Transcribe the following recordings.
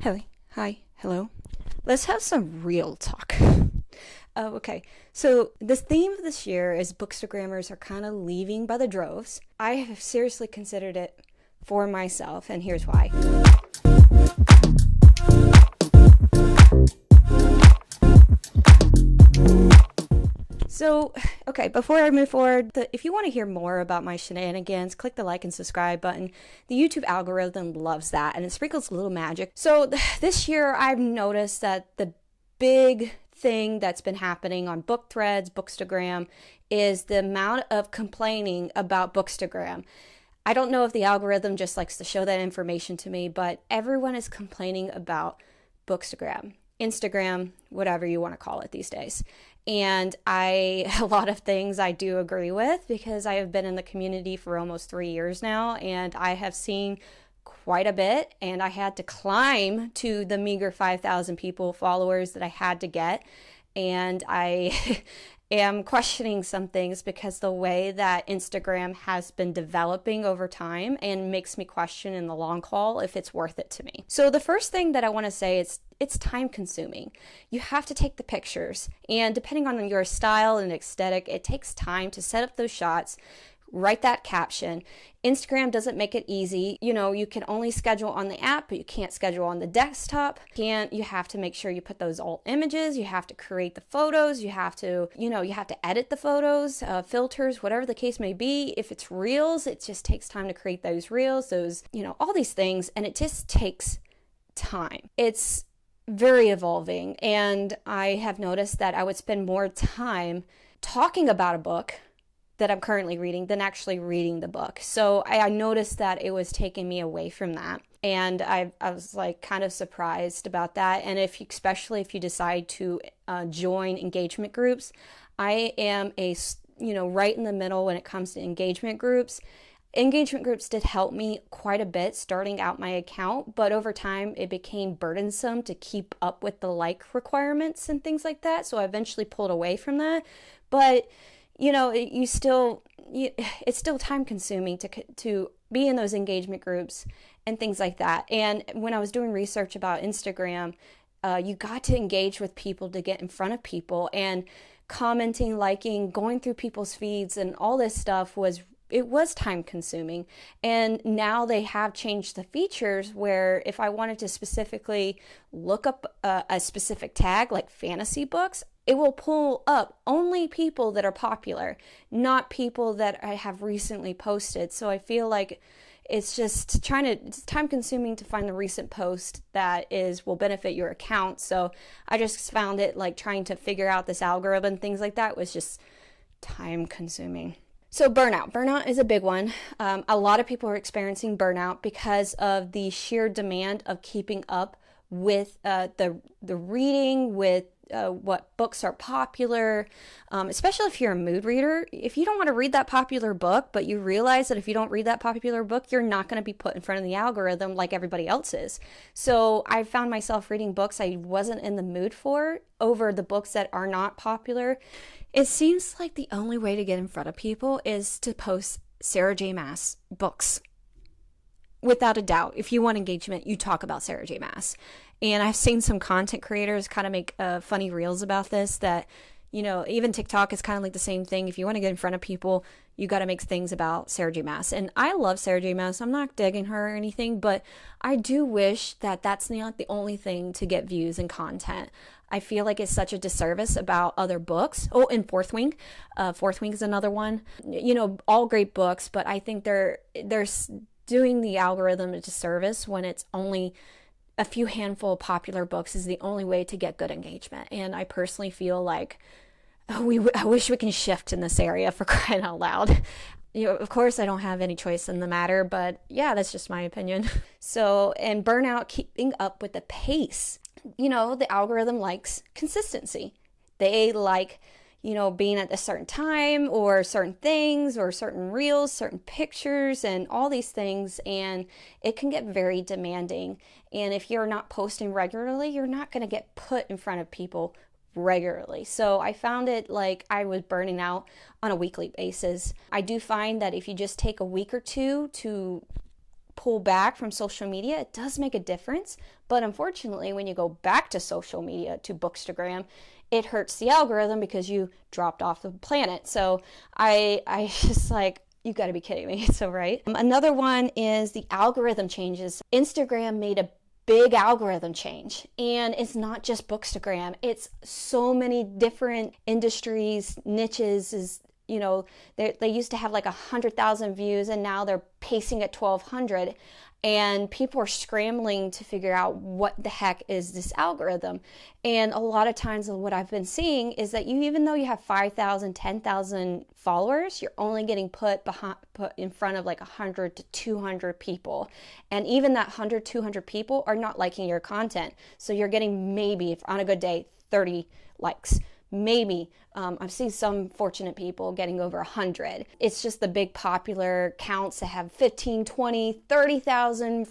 Hey, hi, hello. Let's have some real talk. Okay, so the theme of this year is bookstagrammers are kind of leaving by the droves. I have seriously considered it for myself, and here's why. So, okay, before I move forward, if you want to hear more about my shenanigans, click the like and subscribe button. The YouTube algorithm loves that, and it sprinkles a little magic. So this year, I've noticed that the big thing that's been happening on book threads, Bookstagram, is the amount of complaining about Bookstagram. I don't know if the algorithm just likes to show that information to me, but everyone is complaining about Bookstagram, Instagram, whatever you want to call it these days. And a lot of things I do agree with because I have been in the community for almost 3 years now, and I have seen quite a bit, and I had to climb to the meager 5,000 people followers that I had to get. And I am questioning some things because the way that Instagram has been developing over time and makes me question in the long haul if it's worth it to me. So the first thing that I want to say is it's time consuming. You have to take the pictures, and depending on your style and aesthetic, it takes time to set up those shots, write that caption. Instagram doesn't make it easy. You can only schedule on the app, but you can't schedule on the desktop. You have to make sure you put those alt images. You have to create the photos. You have to edit the photos, filters, whatever the case may be. If it's reels, it just takes time to create those reels, all these things, and it just takes time. It's very evolving, and I have noticed that I would spend more time talking about a book that I'm currently reading than actually reading the book. So I noticed that it was taking me away from that. And I was like kind of surprised about that. And especially if you decide to join engagement groups, I am right in the middle when it comes to engagement groups. Engagement groups did help me quite a bit starting out my account, but over time it became burdensome to keep up with the like requirements and things like that. So I eventually pulled away from that. But it's still time consuming to be in those engagement groups and things like that. And when I was doing research about Instagram, you got to engage with people to get in front of people, and commenting, liking, going through people's feeds and all this stuff was time consuming. And now they have changed the features where if I wanted to specifically look up a specific tag like fantasy books, it will pull up only people that are popular, not people that I have recently posted. So I feel like it's time consuming to find the recent post that will benefit your account. So I just found it like trying to figure out this algorithm, things like that was just time consuming. So burnout is a big one. A lot of people are experiencing burnout because of the sheer demand of keeping up with the reading, with what books are popular, especially if you're a mood reader. If you don't want to read that popular book, but you realize that if you don't read that popular book, you're not going to be put in front of the algorithm like everybody else is. So I found myself reading books I wasn't in the mood for over the books that are not popular. It seems like the only way to get in front of people is to post Sarah J. Maas books. Without a doubt, if you want engagement, you talk about Sarah J. Maas. And I've seen some content creators kind of make funny reels about this, that, even TikTok is kind of like the same thing. If you want to get in front of people, you got to make things about Sarah J. Maas. And I love Sarah J. Maas. I'm not digging her or anything, but I do wish that that's not the only thing to get views and content. I feel like it's such a disservice about other books. Oh, and Fourth Wing. Fourth Wing is another one. All great books, but I think they're doing the algorithm a disservice when it's only a few handful of popular books is the only way to get good engagement. And I personally feel like I wish we can shift in this area, for crying out loud. Of course, I don't have any choice in the matter, but yeah, that's just my opinion. So, and burnout, keeping up with the pace. The algorithm likes consistency. They like being at a certain time or certain things or certain reels, certain pictures and all these things. And it can get very demanding. And if you're not posting regularly, you're not going to get put in front of people regularly. So I found it like I was burning out on a weekly basis. I do find that if you just take a week or two to pull back from social media, it does make a difference. But unfortunately, when you go back to social media, to Bookstagram, it hurts the algorithm because you dropped off the planet. So I just like, you got to be kidding me. So, right. Another one is the algorithm changes. Instagram made a big algorithm change, and it's not just Bookstagram. It's so many different industries, niches. They used to have like 100,000 views, and now they're pacing at 1,200. And people are scrambling to figure out what the heck is this algorithm. And a lot of times what I've been seeing is that even though you have 5,000, 10,000 followers, you're only getting put in front of like 100 to 200 people. And even that 100, 200 people are not liking your content. So you're getting maybe, if on a good day, 30 likes. Maybe. I've seen some fortunate people getting over 100. It's just the big popular accounts that have 15, 20, 30,000,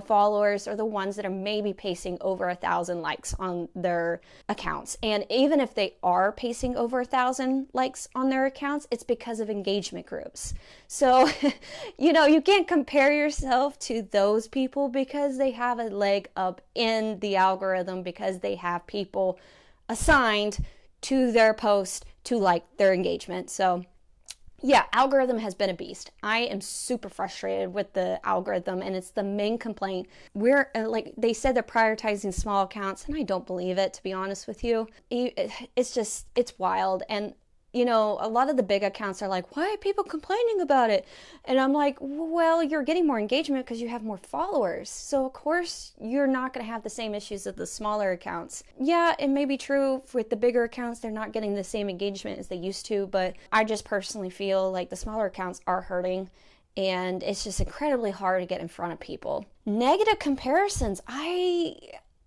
followers are the ones that are maybe pacing over 1,000 likes on their accounts. And even if they are pacing over 1,000 likes on their accounts, it's because of engagement groups. So, you can't compare yourself to those people because they have a leg up in the algorithm, because they have people assigned to their post to like their engagement. So yeah, algorithm has been a beast. I am super frustrated with the algorithm, and it's the main complaint. We're like, they said they're prioritizing small accounts, and I don't believe it, to be honest with you. It's wild. And a lot of the big accounts are like, why are people complaining about it? And I'm like, well, you're getting more engagement because you have more followers. So of course you're not going to have the same issues as the smaller accounts. Yeah, it may be true with the bigger accounts, they're not getting the same engagement as they used to, but I just personally feel like the smaller accounts are hurting, and it's just incredibly hard to get in front of people. Negative comparisons.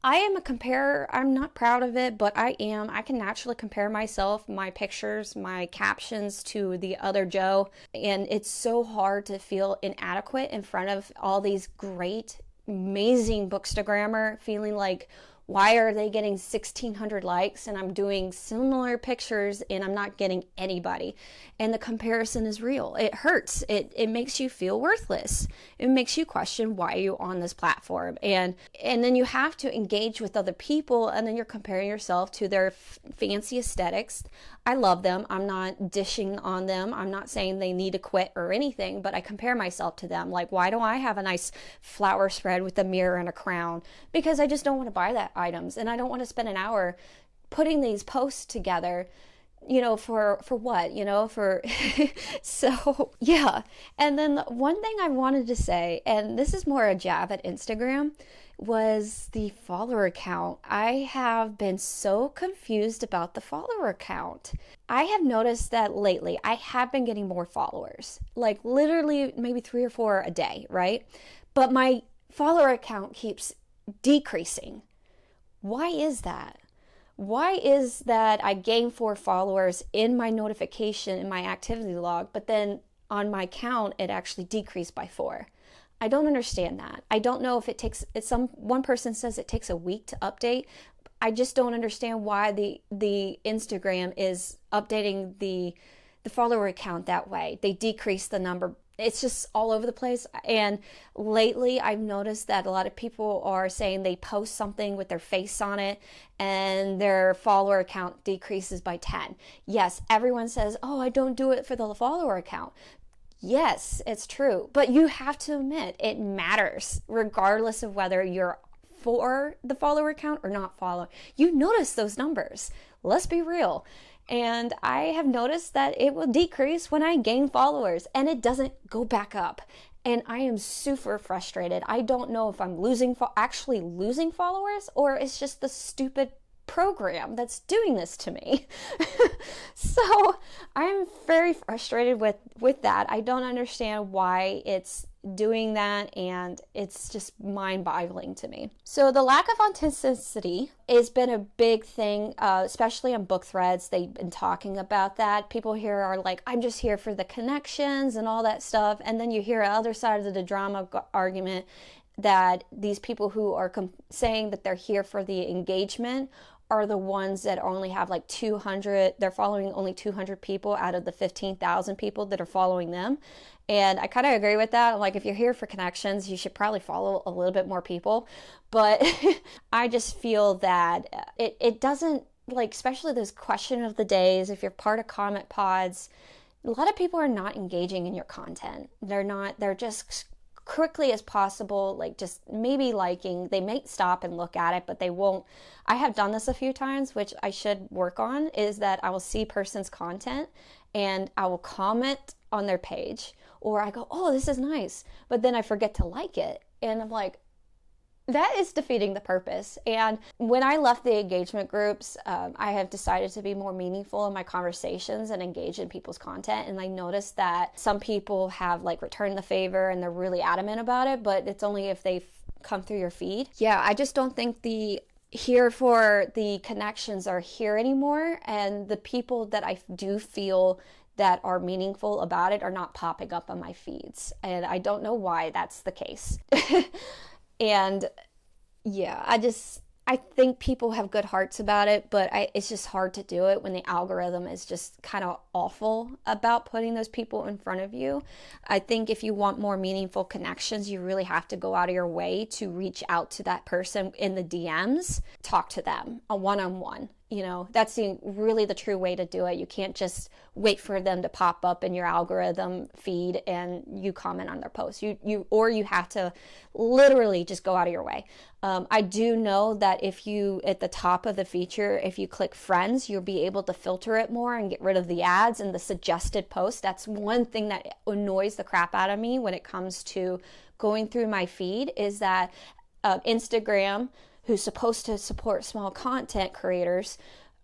I am a comparer. I'm not proud of it, but I am. I can naturally compare myself, my pictures, my captions to the other Joe. And it's so hard to feel inadequate in front of all these great, amazing Bookstagrammer, feeling like, why are they getting 1,600 likes and I'm doing similar pictures and I'm not getting anybody? And the comparison is real. It hurts. It makes you feel worthless. It makes you question, why are you on this platform? And then you have to engage with other people, and then you're comparing yourself to their fancy aesthetics. I love them. I'm not dishing on them. I'm not saying they need to quit or anything, but I compare myself to them. Like, why don't I have a nice flower spread with a mirror and a crown? Because I just don't want to buy that items, and I don't want to spend an hour putting these posts together, for what, so yeah. And then one thing I wanted to say, and this is more a jab at Instagram, was the follower count. I have been so confused about the follower count. I have noticed that lately I have been getting more followers, like literally maybe 3 or 4 a day, right? But my follower count keeps decreasing. Why is that? Why is that I gain 4 followers in my notification, in my activity log, but then on my count, it actually decreased by 4? I don't understand that. I don't know if it takes, one person says it takes a week to update. I just don't understand why the Instagram is updating the follower count that way. They decrease the number. It's just all over the place. And lately I've noticed that a lot of people are saying they post something with their face on it and their follower count decreases by 10. Yes, everyone says, oh, I don't do it for the follower account. Yes, it's true. But you have to admit it matters regardless of whether you're for the follower count or not follow. You notice those numbers. Let's be real. And I have noticed that it will decrease when I gain followers, and it doesn't go back up. And I am super frustrated. I don't know if I'm actually losing followers, or it's just the stupid program that's doing this to me. So I'm very frustrated with that. I don't understand why it's doing that, and it's just mind-boggling to me. So the lack of authenticity has been a big thing, especially on book threads. They've been talking about that. People here are like, I'm just here for the connections and all that stuff. And then you hear the other side of the drama argument that these people who are saying that they're here for the engagement are the ones that only have like 200, they're following only 200 people out of the 15,000 people that are following them. And I kind of agree with that. Like, if you're here for connections, you should probably follow a little bit more people. But I just feel that it doesn't, like, especially those question of the days, if you're part of comment pods, a lot of people are not engaging in your content. They're just quickly as possible, like, just maybe liking. They may stop and look at it, but they won't. I have done this a few times, which I should work on, is that I will see person's content and I will comment on their page, or I go, oh, this is nice, but then I forget to like it. And I'm like, that is defeating the purpose. And when I left the engagement groups, I have decided to be more meaningful in my conversations and engage in people's content. And I noticed that some people have like returned the favor and they're really adamant about it, but it's only if they've come through your feed. Yeah, I just don't think the here for the connections are here anymore. And the people that I do feel that are meaningful about it are not popping up on my feeds. And I don't know why that's the case. And yeah, I think people have good hearts about it, but it's just hard to do it when the algorithm is just kind of awful about putting those people in front of you. I think if you want more meaningful connections, you really have to go out of your way to reach out to that person in the DMs, talk to them a one-on-one. You know, that's really the true way to do it. You can't just wait for them to pop up in your algorithm feed and you comment on their post. You have to literally just go out of your way. I do know that if you, at the top of the feature, if you click friends, you'll be able to filter it more and get rid of the ads and the suggested posts. That's one thing that annoys the crap out of me when it comes to going through my feed, is that Instagram, who's supposed to support small content creators,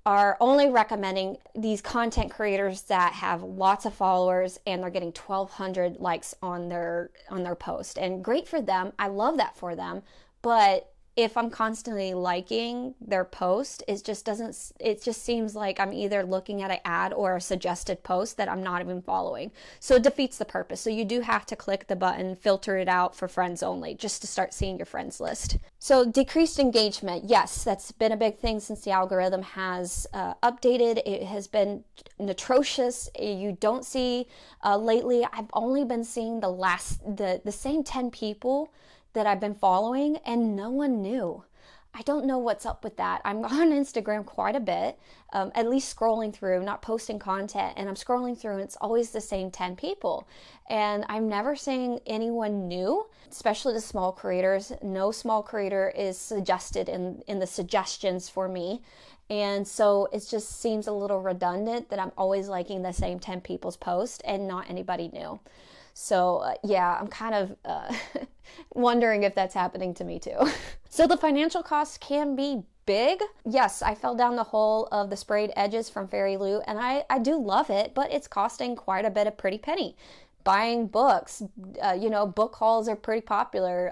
are only recommending these content creators that have lots of followers and they're getting 1,200 likes on their post. And great for them. I love that for them. But if I'm constantly liking their post, it just seems like I'm either looking at an ad or a suggested post that I'm not even following. So it defeats the purpose. So you do have to click the button, filter it out for friends only, just to start seeing your friends list. So decreased engagement, yes, that's been a big thing since the algorithm has updated. It has been atrocious. You don't see lately, I've only been seeing the same 10 people that I've been following, and no one knew. I don't know what's up with that. I'm on Instagram quite a bit, at least scrolling through, not posting content, and I'm scrolling through and it's always the same 10 people. And I'm never seeing anyone new, especially the small creators. No small creator is suggested in the suggestions for me. And so it just seems a little redundant that I'm always liking the same 10 people's posts and not anybody new. So yeah, I'm kind of wondering if that's happening to me too. So the financial costs can be big. Yes, I fell down the hole of the sprayed edges from Fairy Loot, and I do love it, but it's costing quite a bit of pretty penny. Buying books, book hauls are pretty popular.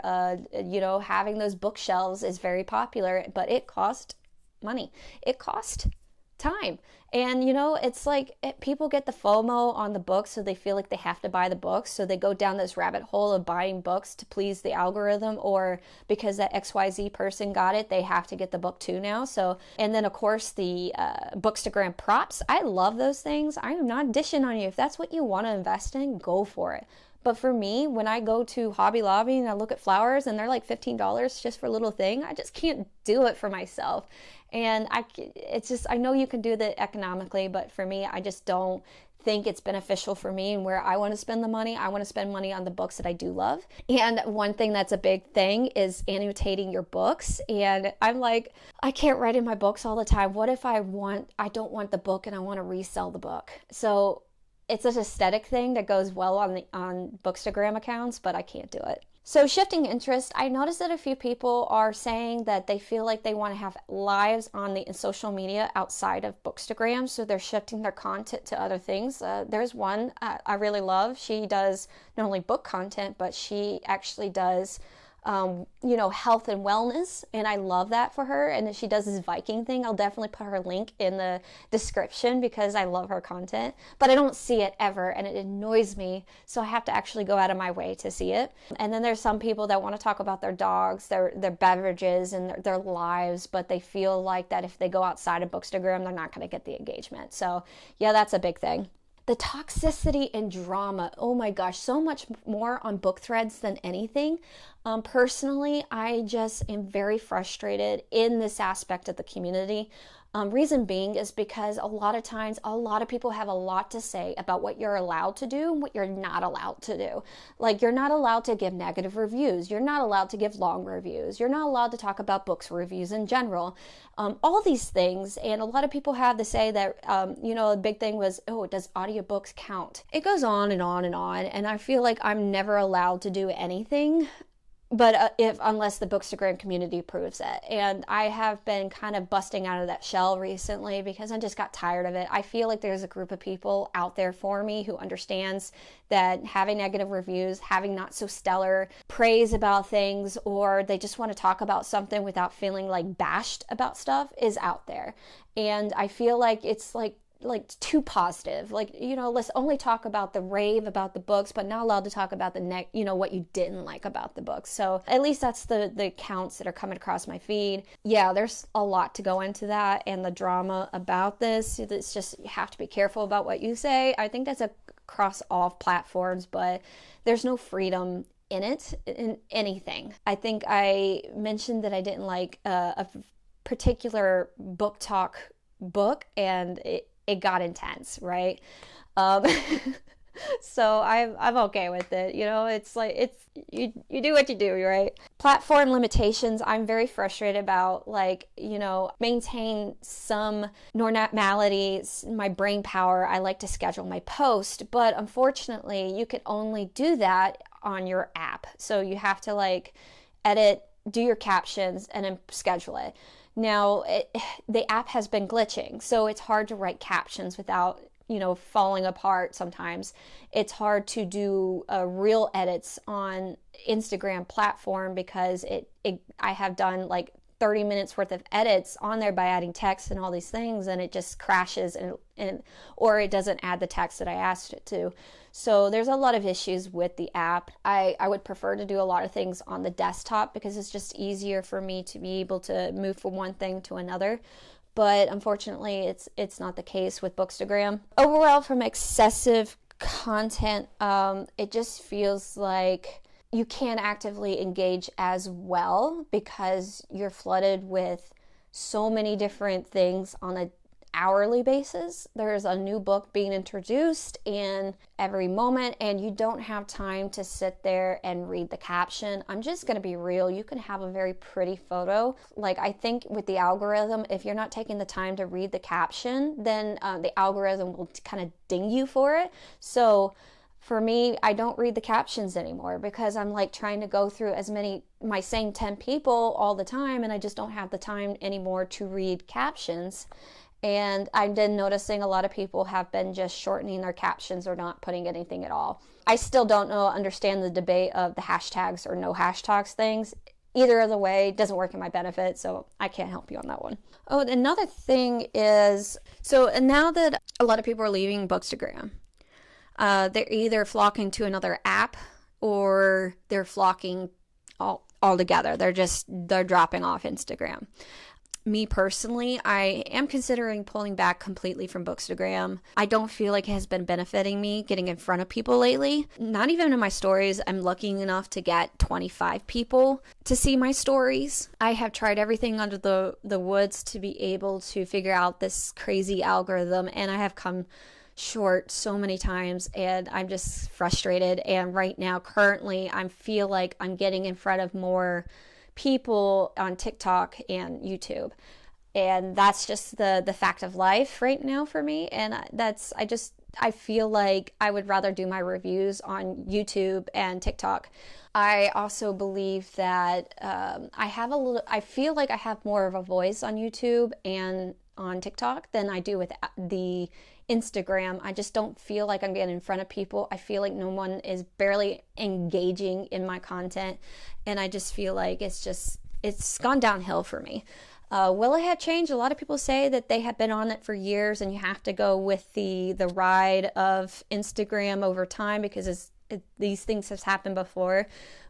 Having those bookshelves is very popular, but it costs money. It costs time. And it's like people get the FOMO on the book, so they feel like they have to buy the books, so they go down this rabbit hole of buying books to please the algorithm, or because that XYZ person got it, they have to get the book too now. So, and then of course the Bookstagram props, I love those things. I am not dishing on you. If that's what you want to invest in, go for it. But for me, when I go to Hobby Lobby and I look at flowers and they're like $15 just for a little thing, I just can't do it for myself. And I know you can do that economically, but for me, I just don't think it's beneficial for me and where I want to spend the money. I want to spend money on the books that I do love. And one thing that's a big thing is annotating your books. And I'm like, I can't write in my books all the time. What if I don't want the book and I want to resell the book? So it's an aesthetic thing that goes well on Bookstagram accounts, but I can't do it. So shifting interest, I noticed that a few people are saying that they feel like they want to have lives on the social media outside of Bookstagram, so they're shifting their content to other things. There's one I really love. She does not only book content, but she actually does health and wellness, and I love that for her. And if she does this Viking thing, I'll definitely put her link in the description because I love her content, but I don't see it ever, and it annoys me, so I have to actually go out of my way to see it. And then there's some people that want to talk about their dogs, their beverages, and their lives, but they feel like that if they go outside of Bookstagram, they're not going to get the engagement. So yeah, that's a big thing. The toxicity and drama, oh my gosh, so much more on book threads than anything. Personally, I just am very frustrated in this aspect of the community. Reason being is because a lot of times, a lot of people have a lot to say about what you're allowed to do and what you're not allowed to do. Like, you're not allowed to give negative reviews. You're not allowed to give long reviews. You're not allowed to talk about books reviews in general. All these things. And a lot of people have to say that, a big thing was, oh, does audiobooks count? It goes on and on and on. And I feel like I'm never allowed to do anything. But unless the Bookstagram community approves it. And I have been kind of busting out of that shell recently because I just got tired of it. I feel like there's a group of people out there for me who understands that having negative reviews, having not so stellar praise about things, or they just want to talk about something without feeling like bashed about stuff is out there. And I feel like it's like too positive. Let's only talk about the rave about the books, but not allowed to talk about the what you didn't like about the books. So at least that's the accounts that are coming across my feed. Yeah, there's a lot to go into that, and the drama about this. It's just, you have to be careful about what you say. I think that's across all platforms, but there's no freedom in it, in anything. I think I mentioned that I didn't like a particular book talk book, and it got intense, right? So I'm okay with it. It's like, you do what you do, right? Platform limitations, I'm very frustrated about, maintain some normality, my brain power. I like to schedule my post, but unfortunately you can only do that on your app. So you have to edit, do your captions, and then schedule it. Now, the app has been glitching, so it's hard to write captions without, falling apart sometimes. It's hard to do real edits on Instagram platform because I have done 30 minutes worth of edits on there by adding text and all these things, and it just crashes or it doesn't add the text that I asked it to. So there's a lot of issues with the app. I would prefer to do a lot of things on the desktop because it's just easier for me to be able to move from one thing to another. But unfortunately, it's not the case with Bookstagram. Overall, from excessive content, it just feels like you can't actively engage as well because you're flooded with so many different things on an hourly basis. There's a new book being introduced in every moment, and you don't have time to sit there and read the caption. I'm just going to be real. You can have a very pretty photo. I think with the algorithm, if you're not taking the time to read the caption, then the algorithm will kind of ding you for it. So for me, I don't read the captions anymore because I'm trying to go through my same 10 people all the time, and I just don't have the time anymore to read captions. And I've been noticing a lot of people have been just shortening their captions or not putting anything at all. I still don't understand the debate of the hashtags or no hashtags things. Either of the way doesn't work in my benefit, so I can't help you on that one. Oh, another thing is, and now that a lot of people are leaving Bookstagram, they're either flocking to another app or they're flocking all together. They're dropping off Instagram. Me personally, I am considering pulling back completely from Bookstagram. I don't feel like it has been benefiting me getting in front of people lately. Not even in my stories. I'm lucky enough to get 25 people to see my stories. I have tried everything under the woods to be able to figure out this crazy algorithm, and I have come short so many times, and I'm just frustrated. And right now, currently, I feel like I'm getting in front of more people on TikTok and YouTube, and that's just the fact of life right now for me. And I feel like I would rather do my reviews on YouTube and TikTok. I also believe that I feel like I have more of a voice on YouTube and on TikTok than I do with the Instagram. I just don't feel like I'm getting in front of people. I feel like no one is barely engaging in my content, and I just feel like it's gone downhill for me. Will it have changed? A lot of people say that they have been on it for years, and you have to go with the ride of Instagram over time because these things have happened before.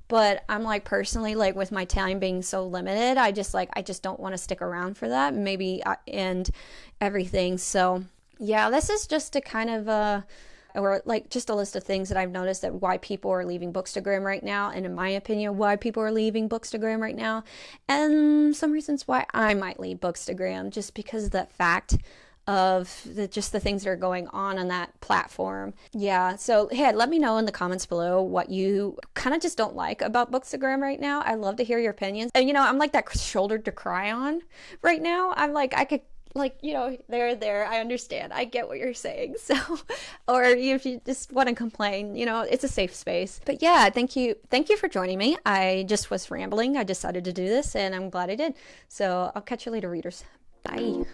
But I'm like, personally, like with my time being so limited, I just don't want to stick around for that, maybe and everything. So yeah, this is just a kind of or like just a list of things that I've noticed that why people are leaving Bookstagram right now, and in my opinion, why people are leaving Bookstagram right now, and some reasons why I might leave Bookstagram, just because of that fact of just the things that are going on that platform. Yeah, so hey, let me know in the comments below what you kind of just don't like about Bookstagram right now. I love to hear your opinions. And I'm like that shoulder to cry on right now. I'm like, I could, like, there, I understand. I get what you're saying. So, or if you just want to complain, it's a safe space. But yeah, thank you for joining me. I just was rambling. I decided to do this, and I'm glad I did. So I'll catch you later, readers. Bye.